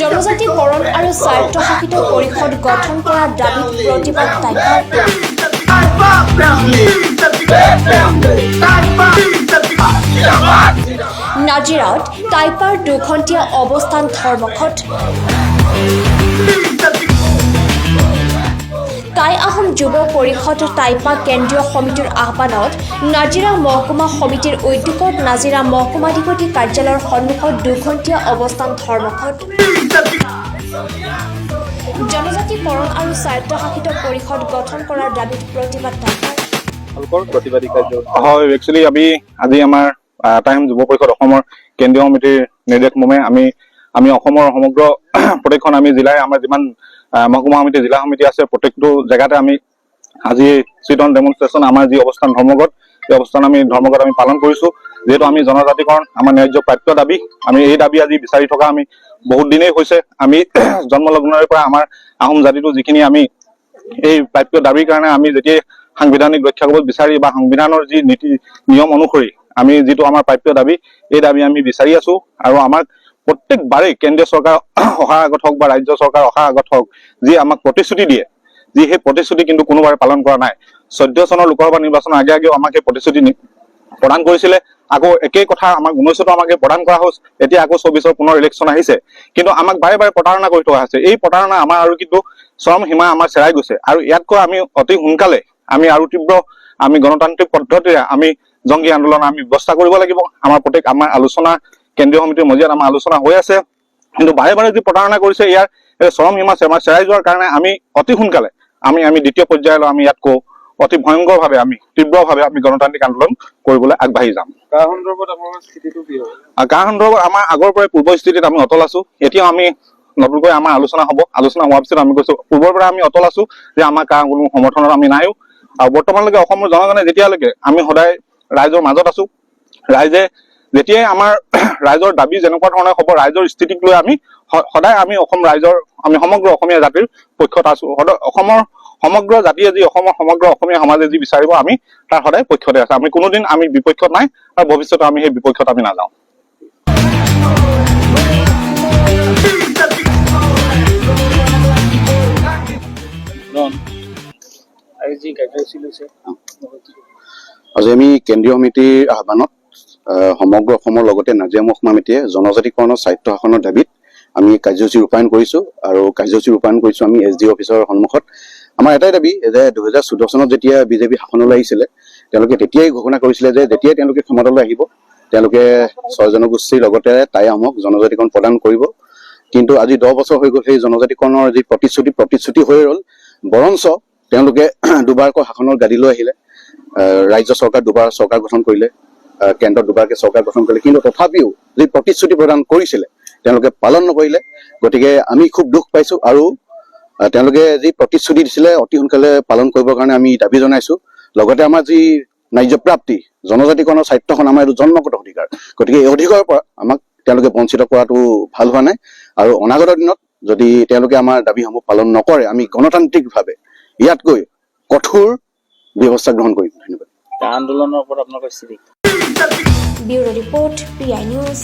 জনজাতিকৰণ আৰু স্বায়ত্তশাসিত পৰিষদ গঠন কৰাৰ দাবীত প্ৰতিবাদ টাইপাৰ নাজিৰাত টাইপাৰ দুঘণ্টীয়া অৱস্থান ধৰ্মঘট টাই আহোম যুৱ পৰিষদ টাইপা কেন্দ্ৰীয় সমিতিৰ আহ্বানত নাজিৰা মহকুমা সমিতিৰ উদ্যোগত নাজিৰা মহকুমাধিপতি কাৰ্যালয়ৰ সন্মুখত দুঘণ্টীয়া অৱস্থান ধৰ্মঘট জনজাতিকৰণ আৰু স্বায়ত্তশাসিত পৰিষদ গঠন কৰাৰ দাবীত প্ৰতিবাদ হয় একচুৱেলি আজি আমাৰ টাই আহোম যুৱ পৰিষদ অসমৰ কেন্দ্ৰীয় সমিতিৰ নিৰ্দেশ মৰ্মে আমি অসমৰ সমগ্ৰ প্ৰত্যেকখন আমি জিলাই আমাৰ যিমান মহকুমা সমিতি জিলা সমিতি আছে প্ৰত্যেকটো জেগাতে আমি আজি চিটন ডেমনষ্ট্ৰেশ্যন আমাৰ যি অৱস্থান ধৰ্মঘট এই অৱস্থান আমি ধৰ্মঘট আমি পালন কৰিছো যেহেতু আমি জনজাতিকৰণ আমাৰ ন্যায্য প্ৰাপ্য দাবী আমি এই দাবী আজি বিচাৰি থকা আমি বহুত দিনেই হৈছে আমি জন্মলগ্নৰে পৰা আমাৰ আহোম জাতিটো যিখিনি আমি এই প্ৰাপ্য দাবীৰ কাৰণে আমি যেতিয়া সাংবিধানিক ৰক্ষা কৰিব বিচাৰি বা সংবিধানৰ যি নীতি নিয়ম অনুসৰি আমি যিটো আমাৰ প্ৰাপ্য দাবী এই দাবী আমি বিচাৰি আছো আৰু আমাক প্ৰত্যেকবাৰেই কেন্দ্ৰীয় চৰকাৰ অহাৰ আগত হওক বা ৰাজ্য চৰকাৰ অহাৰ আগত হওক যি আমাক প্ৰতিশ্ৰুতি দিয়ে যি সেই প্ৰতিশ্ৰুতি কিন্তু কোনোবাৰে পালন কৰা নাই 14 চনৰ লোকসভা নিৰ্বাচনৰ আগে আগেও আমাক সেই প্ৰতিশ্ৰুতি প্ৰদান কৰিছিলে আকৌ একেই কথা আমাক 19তো আমাক প্ৰদান কৰা হৈছে এতিয়া আকৌ 24ৰ পুনৰ ইলেকশ্যন আহিছে কিন্তু আমাক বাৰে বাৰে প্ৰতাৰণা কৰি থকা হৈছে এই প্ৰতাৰণা আমাৰ আৰু কিন্তু চৰম সীমা আমাৰ চেৰাই গৈছে আৰু ইয়াতকৈ আমি অতি সোনকালে আমি আৰু তীব্ৰ আমি গণতান্ত্ৰিক পদ্ধতিৰে আমি জংগী আন্দোলন আমি ব্যৱস্থা কৰিব লাগিব আমাৰ আলোচনা কেন্দ্ৰীয় সমিতিৰ মজিয়াত আমাৰ আলোচনা হৈ আছে কিন্তু বাৰে বাৰে যি প্ৰতাৰণা কৰিছে ইয়াৰ চৰম সীমা চেৰাই যোৱাৰ কাৰণে আমি অতি সোনকালে আমি দ্বিতীয় পৰ্যায়লৈ আমি ইয়াতকৈ অতি ভয়ংকৰভাৱে আমি তীব্ৰভাৱে আমি গণতান্ত্ৰিক আন্দোলন কৰিবলৈ আগবাঢ়ি যাম কাৰ সন্দৰ্ভত আমাৰ আগৰ পৰাই পূৰ্ব স্থিতিত আমি অটল আছো এতিয়াও আমি নতুনকৈ আমাৰ আলোচনা হোৱাৰ পিছত আমি কৈছো পূৰ্বৰ পৰা আমি অটল আছো যে আমাৰ কাৰ কোনো সমৰ্থনত আমি নাইও আৰু বৰ্তমানলৈকে অসমৰ জনগণে যেতিয়ালৈকে আমি সদায় ৰাইজৰ মাজত আছো ৰাইজে যেতিয়াই আমাৰ ৰাইজৰ দাবী যেনেকুৱা ধৰণৰ হ'ব ৰাইজৰ স্থিতিক লৈ আমি সদায় আমি অসম ৰাইজৰ আমি সমগ্ৰ অসমীয়া জাতিৰ পক্ষত আছো অসমৰ সমগ্ৰ জাতিয়ে যি অসমৰ সমগ্ৰ অসমীয়া সমাজে যি বিচাৰিব আমি তাৰ সদায় পক্ষতে আছো আমি কোনোদিন আমি বিপক্ষত নাই আৰু ভৱিষ্যতে আমি সেই বিপক্ষত আমি নাযাওঁ আজি আমি কেন্দ্ৰীয় সমিতিৰ আহ্বানত সমগ্ৰ অসমৰ লগতে নাজিৰা মহকুমা সমিতিয়ে জনজাতিকৰণৰ স্বায়ত্ত শাসনৰ দাবীত আমি কাৰ্যসূচী ৰূপায়ণ কৰিছো আৰু কাৰ্যসূচী ৰূপায়ণ কৰিছো আমি SDO অফিচৰ সন্মুখত আমাৰ এটাই দাবী যে 2014 চনত যেতিয়া বিজেপি শাসনলৈ আহিছিলে তেওঁলোকে তেতিয়াই ঘোষণা কৰিছিলে যে যেতিয়াই তেওঁলোকে ক্ষমতালৈ আহিব তেওঁলোকে 6 জনগোষ্ঠীৰ লগতে টাই আহোমক জনজাতিকৰণ প্ৰদান কৰিব কিন্তু আজি 10 বছৰ হৈ গ'ল সেই জনজাতিকৰণৰ যি প্ৰতিশ্ৰুতি হৈ ৰ'ল বৰঞ্চ তেওঁলোকে দুবাৰকৈ শাসনৰ গাদীলৈ আহিলে ৰাজ্য চৰকাৰ দুবাৰ চৰকাৰ গঠন কৰিলে কেন্দ্ৰত দুবাৰকে চৰকাৰ গঠন কৰিলে কিন্তু তথাপিও যি প্ৰতিশ্ৰুতি প্ৰদান কৰিছিলে তেওঁলোকে পালন নকৰিলে গতিকে আমি খুব দুখ পাইছো আৰু তেওঁলোকে যি প্ৰতিশ্ৰুতি দিছিলে অতি সোনকালে পালন কৰিবৰ কাৰণে আমি দাবী জনাইছো লগতে আমাৰ যি ন্যায্য প্ৰাপ্তি জনজাতিকৰণৰ স্বায়ত্তখন আমাৰ এইটো জন্মগত অধিকাৰ গতিকে এই অধিকাৰৰ পৰা আমাক তেওঁলোকে বঞ্চিত কৰাটো ভাল হোৱা নাই আৰু অনাগত দিনত যদি তেওঁলোকে আমাৰ দাবীসমূহ পালন নকৰে আমি গণতান্ত্ৰিকভাৱে ইয়াতকৈ কঠোৰ ব্যৱস্থা গ্ৰহণ কৰিম ধন্যবাদ আন্দোলনৰ ওপৰত আপোনালোকৰ স্থিতি ব্যুৰো ৰিপৰ্ট PI নিউজ